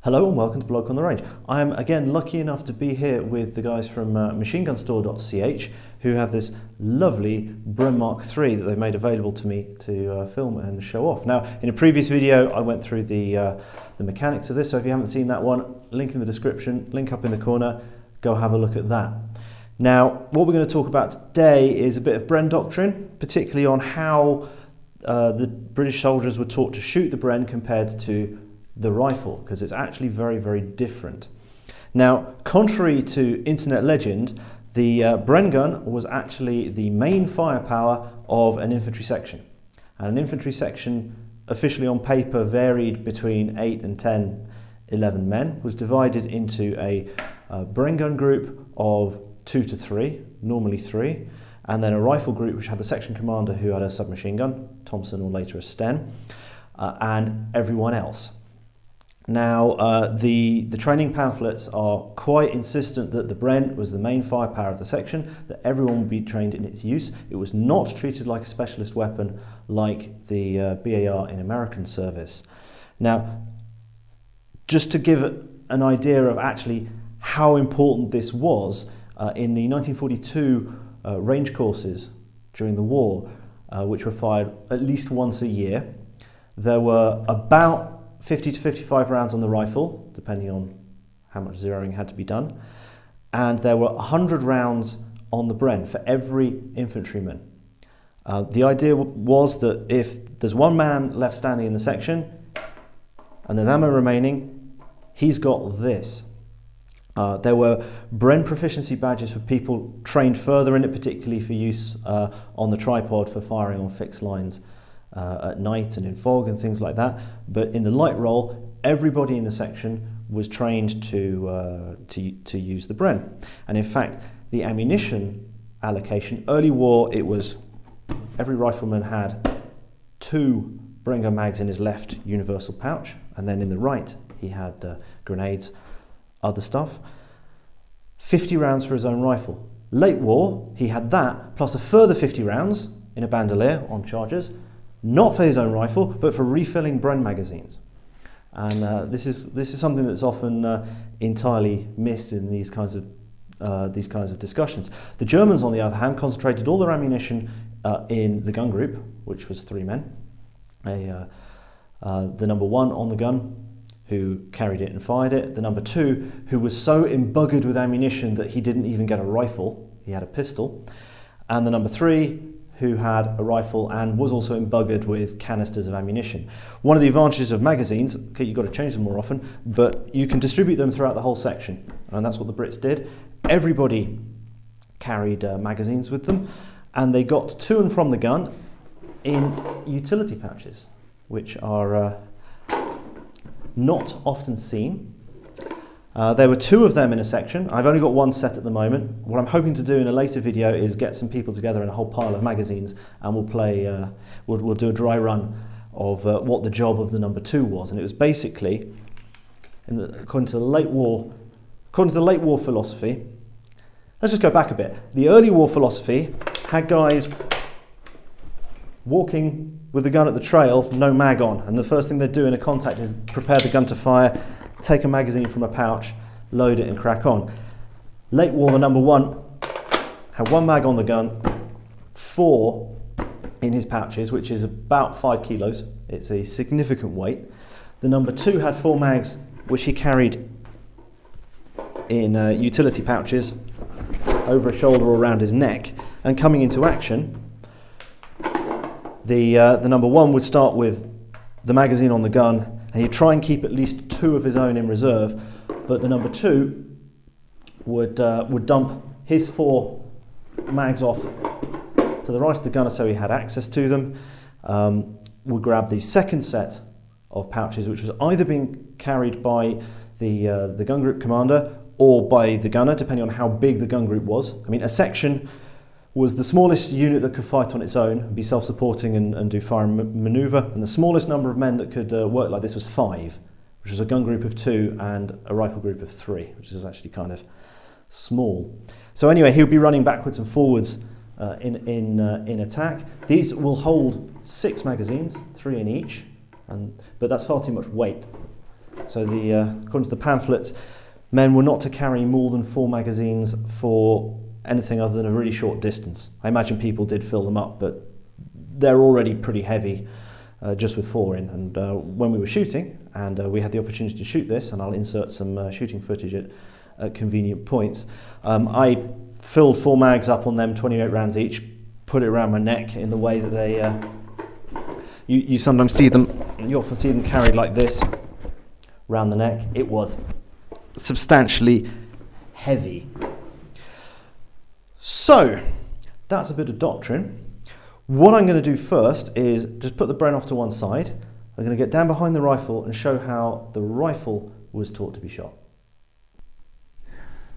Hello and welcome to Bloke on the Range. I am again lucky enough to be here with the guys from machinegunstore.ch who have this lovely BREN Mark III that they've made available to me to film and show off. Now, in a previous video I went through the mechanics of this, so if you haven't seen that one, link in the description, link up in the corner, go have a look at that. Now, what we're going to talk about today is a bit of BREN doctrine, particularly on how the British soldiers were taught to shoot the BREN compared to the rifle, because it's actually very, very different. Now, contrary to internet legend, the BREN gun was actually the main firepower of an infantry section. And an infantry section, officially on paper, varied between 8 and 10, 11 men, was divided into a BREN gun group of 2 to 3, normally 3, and then a rifle group which had the section commander who had a submachine gun, Thompson or later a Sten, and everyone else. Now, the training pamphlets are quite insistent that the BREN was the main firepower of the section, that everyone would be trained in its use. It was not treated like a specialist weapon like the BAR in American service. Now, just to give an idea of actually how important this was, in the 1942 range courses during the war, which were fired at least once a year, there were about 50 to 55 rounds on the rifle, depending on how much zeroing had to be done, and there were 100 rounds on the BREN for every infantryman. The idea was that if there's one man left standing in the section and there's ammo remaining, he's got this. There were BREN proficiency badges for people trained further in it, particularly for use on the tripod for firing on fixed lines at night and in fog and things like that. But in the light roll, everybody in the section was trained to use the BREN. And in fact, the ammunition allocation, early war, it was every rifleman had 2 BREN gun mags in his left universal pouch, and then in the right he had grenades, other stuff. 50 rounds for his own rifle. Late war, he had that plus a further 50 rounds in a bandolier on chargers, not for his own rifle, but for refilling BREN magazines. And this is something that's often entirely missed in these kinds of discussions. The Germans, on the other hand, concentrated all their ammunition in the gun group, which was 3 men. The number 1 on the gun, who carried it and fired it. The number 2, who was so embuggered with ammunition that he didn't even get a rifle, he had a pistol. And the number 3, who had a rifle and was also embuggered with canisters of ammunition. One of the advantages of magazines, okay, you've got to change them more often, but you can distribute them throughout the whole section, and that's what the Brits did. Everybody carried magazines with them, and they got to and from the gun in utility pouches, which are not often seen. There were 2 of them in a section. I've only got 1 set at the moment. What I'm hoping to do in a later video is get some people together in a whole pile of magazines, and we'll play. We'll do a dry run of what the job of the number 2 was, and it was basically, according to the late war philosophy. Let's just go back a bit. The early war philosophy had guys walking with the gun at the trail, no mag on, and the first thing they'd do in a contact is prepare the gun to fire, take a magazine from a pouch, load it and crack on. Late war, the number 1 had 1 mag on the gun, 4 in his pouches, which is about 5 kilos. It's a significant weight. The number 2 had 4 mags, which he carried in utility pouches over his shoulder or around his neck. And coming into action, the number 1 would start with the magazine on the gun, and he'd try and keep at least 2 of his own in reserve, but the number 2 would dump his 4 mags off to the right of the gunner so he had access to them, would grab the second set of pouches, which was either being carried by the gun group commander or by the gunner, depending on how big the gun group was. I mean, a section was the smallest unit that could fight on its own, be self-supporting and do fire and manoeuvre, and the smallest number of men that could work like this was 5, which was a gun group of 2 and a rifle group of 3, which is actually kind of small. So anyway, he would be running backwards and forwards in attack. These will hold 6 magazines, 3 in each, but that's far too much weight. So according to the pamphlets, men were not to carry more than 4 magazines for anything other than a really short distance. I imagine people did fill them up, but they're already pretty heavy just with 4 in. And when we were shooting, and we had the opportunity to shoot this, and I'll insert some shooting footage at convenient points, I filled 4 mags up on them, 28 rounds each, put it around my neck in the way that they... you sometimes see them, you often see them carried like this, around the neck. It was substantially heavy. So, that's a bit of doctrine. What I'm going to do first is just put the BREN off to one side. I'm going to get down behind the rifle and show how the rifle was taught to be shot.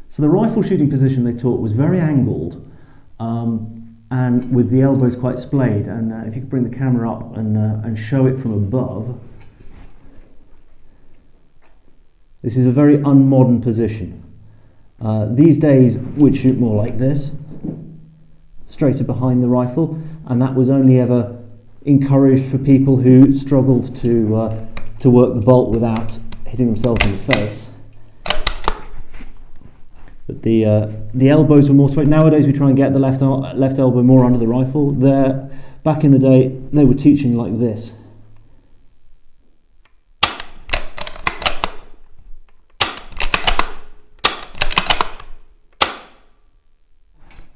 So the rifle shooting position they taught was very angled and with the elbows quite splayed. And if you could bring the camera up and show it from above. This is a very unmodern position. These days we'd shoot more like this, straighter behind the rifle, and that was only ever encouraged for people who struggled to work the bolt without hitting themselves in the face. But the elbows were more straight. Nowadays we try and get the left elbow more under the rifle. Back in the day they were teaching like this.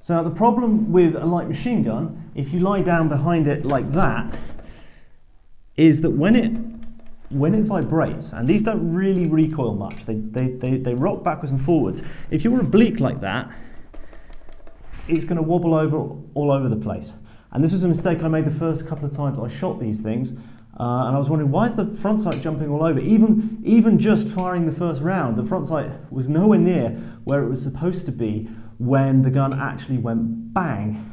So the problem with a light machine gun, if you lie down behind it like that, is that when it vibrates, and these don't really recoil much, they rock backwards and forwards. If you're oblique like that, it's going to wobble all over the place. And this was a mistake I made the first couple of times I shot these things, and I was wondering, why is the front sight jumping all over? Even just firing the first round, the front sight was nowhere near where it was supposed to be when the gun actually went bang.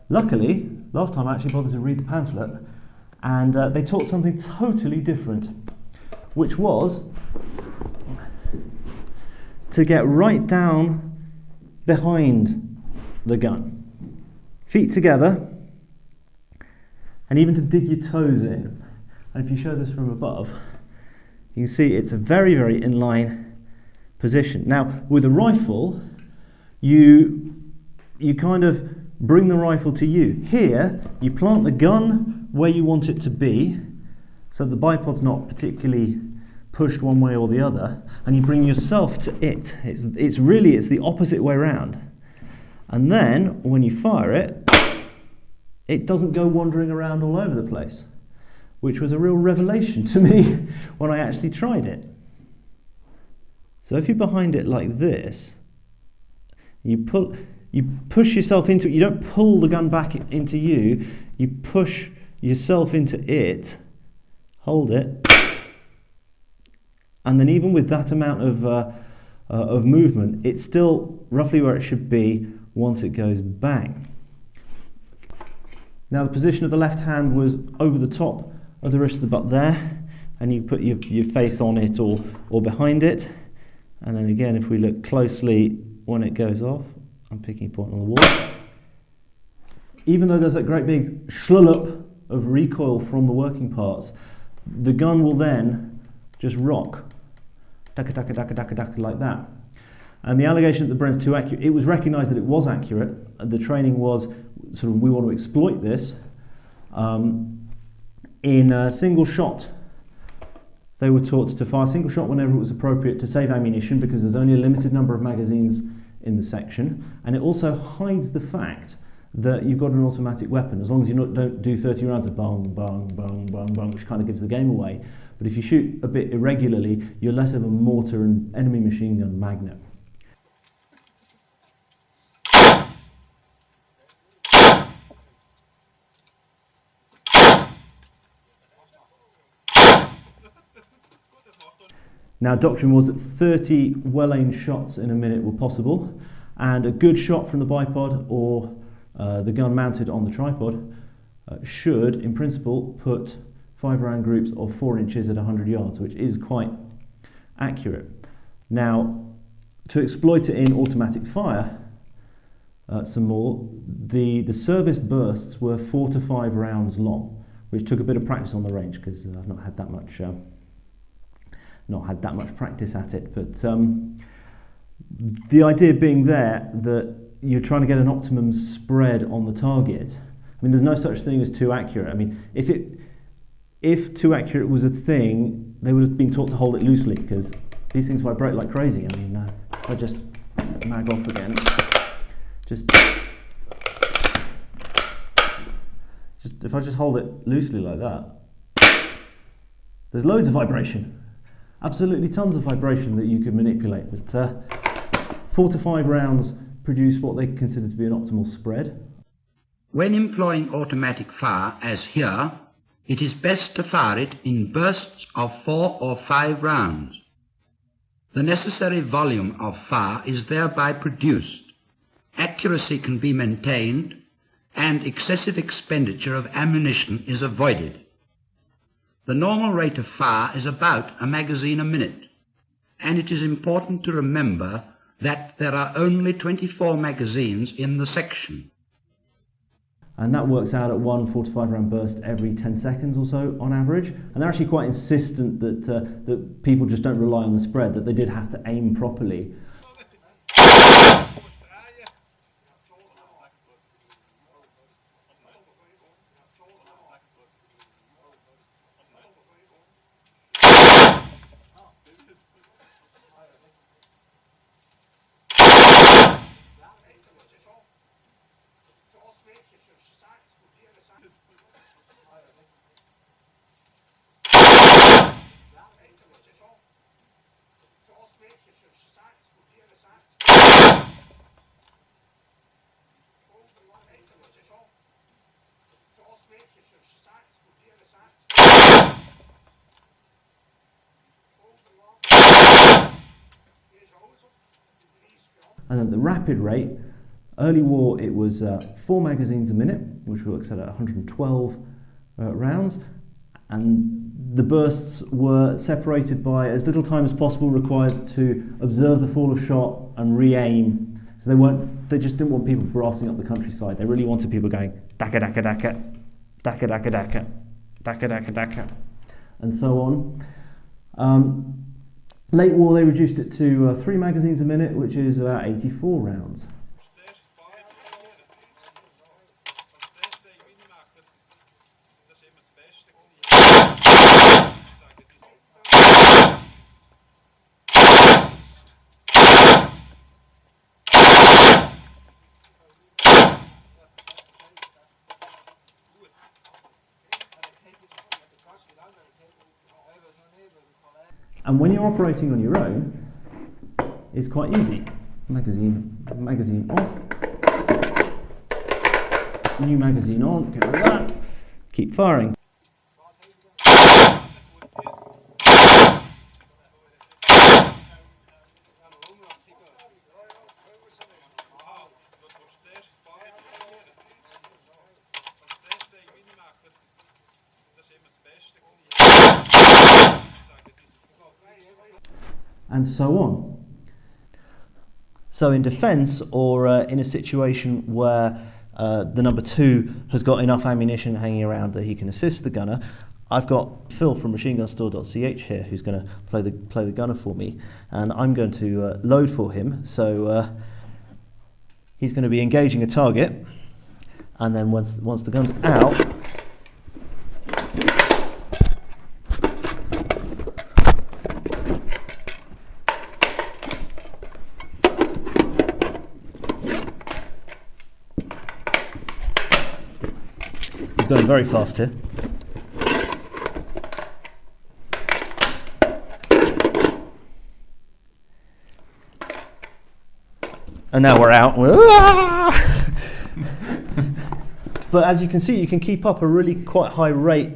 Luckily, last time I actually bothered to read the pamphlet, and they taught something totally different, which was to get right down behind the gun, feet together, and even to dig your toes in. And if you show this from above, you can see it's a very, very inline position. Now, with a rifle, you kind of bring the rifle to you. Here, you plant the gun where you want it to be, so the bipod's not particularly pushed one way or the other, and you bring yourself to it. It's the opposite way around. And then, when you fire it, it doesn't go wandering around all over the place, which was a real revelation to me when I actually tried it. So if you're behind it like this, you push yourself into it. You don't pull the gun back into you. You push yourself into it, hold it, and then even with that amount of movement, it's still roughly where it should be once it goes bang. Now the position of the left hand was over the top of the wrist of the butt there, and you put your face on it or behind it. And then again, if we look closely when it goes off, I'm picking a point on the wall. Even though there's that great big schlullup of recoil from the working parts, the gun will then just rock, daka daka daka daka daka like that. And the allegation that the BREN's too accurate, it was recognised that it was accurate. The training was sort of, we want to exploit this. In a single shot, they were taught to fire a single shot whenever it was appropriate to save ammunition, because there's only a limited number of magazines in the section, and it also hides the fact that you've got an automatic weapon, as long as you don't do 30 rounds of bang, bang, bang, bang, bang, which kind of gives the game away. But if you shoot a bit irregularly, you're less of a mortar and enemy machine gun magnet. Now, doctrine was that 30 well-aimed shots in a minute were possible, and a good shot from the bipod or the gun mounted on the tripod should, in principle, put 5-round groups of 4 inches at 100 yards, which is quite accurate. Now, to exploit it in automatic fire some more, the service bursts were 4 to 5 rounds long, which took a bit of practice on the range, because I've not had that much not had that much practice at it. But the idea being there that you're trying to get an optimum spread on the target. I mean, there's no such thing as too accurate. I mean, if too accurate was a thing, they would have been taught to hold it loosely, because these things vibrate like crazy. I mean, if I just mag off again, if I just hold it loosely like that, there's loads of vibration, absolutely tons of vibration that you could manipulate. But 4 to 5 rounds produce what they consider to be an optimal spread. When employing automatic fire, as here, it is best to fire it in bursts of 4 or 5 rounds. The necessary volume of fire is thereby produced, accuracy can be maintained, and excessive expenditure of ammunition is avoided. The normal rate of fire is about a magazine a minute, and it is important to remember that there are only 24 magazines in the section. And that works out at one 4 to 5 round burst every 10 seconds or so on average. And they're actually quite insistent that people just don't rely on the spread, that they did have to aim properly. And at the rapid rate, early war it was 4 magazines a minute, which works out at 112 rounds, and the bursts were separated by as little time as possible required to observe the fall of shot and re-aim. So they just didn't want people brassing up the countryside. They really wanted people going daka daka daka, daka daka daka, daka daka daka, and so on. Late war, they reduced it to 3 magazines a minute, which is about 84 rounds. And when you're operating on your own, it's quite easy. Magazine off, new magazine on, get rid of that, keep firing. And so on. So in defence, or in a situation where the number 2 has got enough ammunition hanging around that he can assist the gunner, I've got Phil from machinegunstore.ch here who's going to play the gunner for me, and I'm going to load for him. So he's going to be engaging a target, and then once the gun's out, he's going very fast here. And now we're out. But as you can see, you can keep up a really quite high rate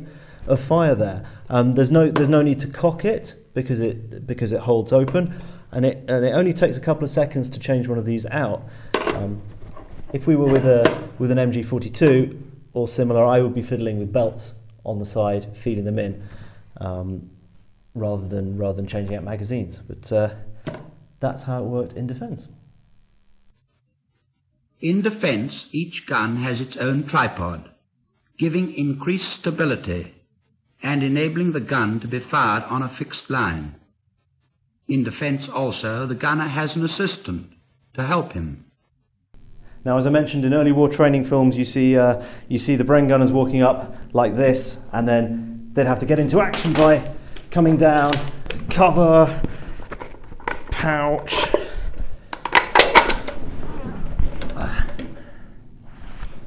of fire there. There's no need to cock it because it holds open, and it only takes a couple of seconds to change one of these out. If we were with an MG42 or similar, I would be fiddling with belts on the side, feeding them in, rather than changing out magazines. But that's how it worked in defence. In defence, each gun has its own tripod, giving increased stability and enabling the gun to be fired on a fixed line. In defence also, the gunner has an assistant to help him. Now, as I mentioned, in early war training films, you see the BREN gunners walking up like this, and then they'd have to get into action by coming down, cover, pouch,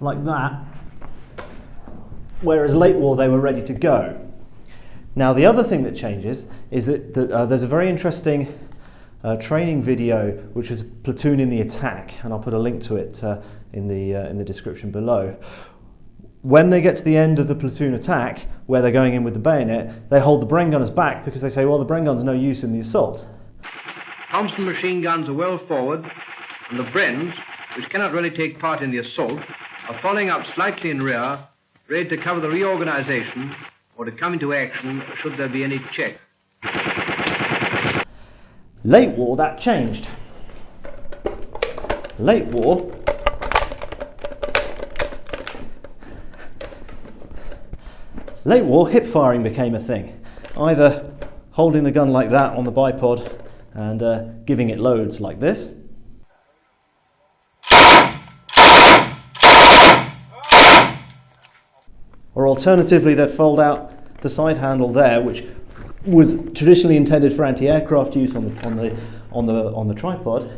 like that. Whereas late war, they were ready to go. Now, the other thing that changes is that there's a very interesting training video, which is Platoon in the Attack, and I'll put a link to it in the description below. When they get to the end of the platoon attack, where they're going in with the bayonet, they hold the BREN gunners back because they say, well, the BREN gun's no use in the assault. Thompson machine guns are well forward, and the BRENs, which cannot really take part in the assault, are following up slightly in rear, ready to cover the reorganization or to come into action should there be any check. Late war, that changed. Late war, hip firing became a thing. Either holding the gun like that on the bipod and giving it loads like this, or alternatively they'd fold out the side handle there, which was traditionally intended for anti-aircraft use on the tripod,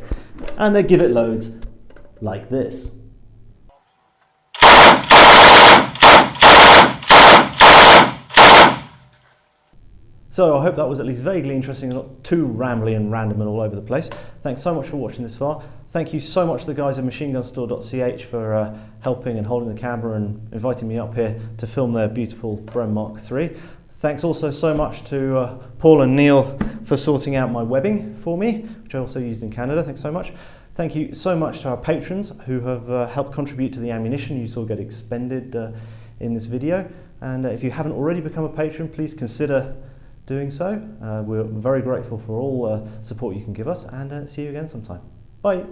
and they'd give it loads like this. So I hope that was at least vaguely interesting and not too rambly and random and all over the place. Thanks so much for watching this far. Thank you so much to the guys at machinegunstore.ch for helping and holding the camera and inviting me up here to film their beautiful BREN Mark III. Thanks also so much to Paul and Neil for sorting out my webbing for me, which I also used in Canada. Thanks so much. Thank you so much to our patrons who have helped contribute to the ammunition you saw get expended in this video. And if you haven't already become a patron, please consider doing so. We're very grateful for all support you can give us, and see you again sometime. Bye.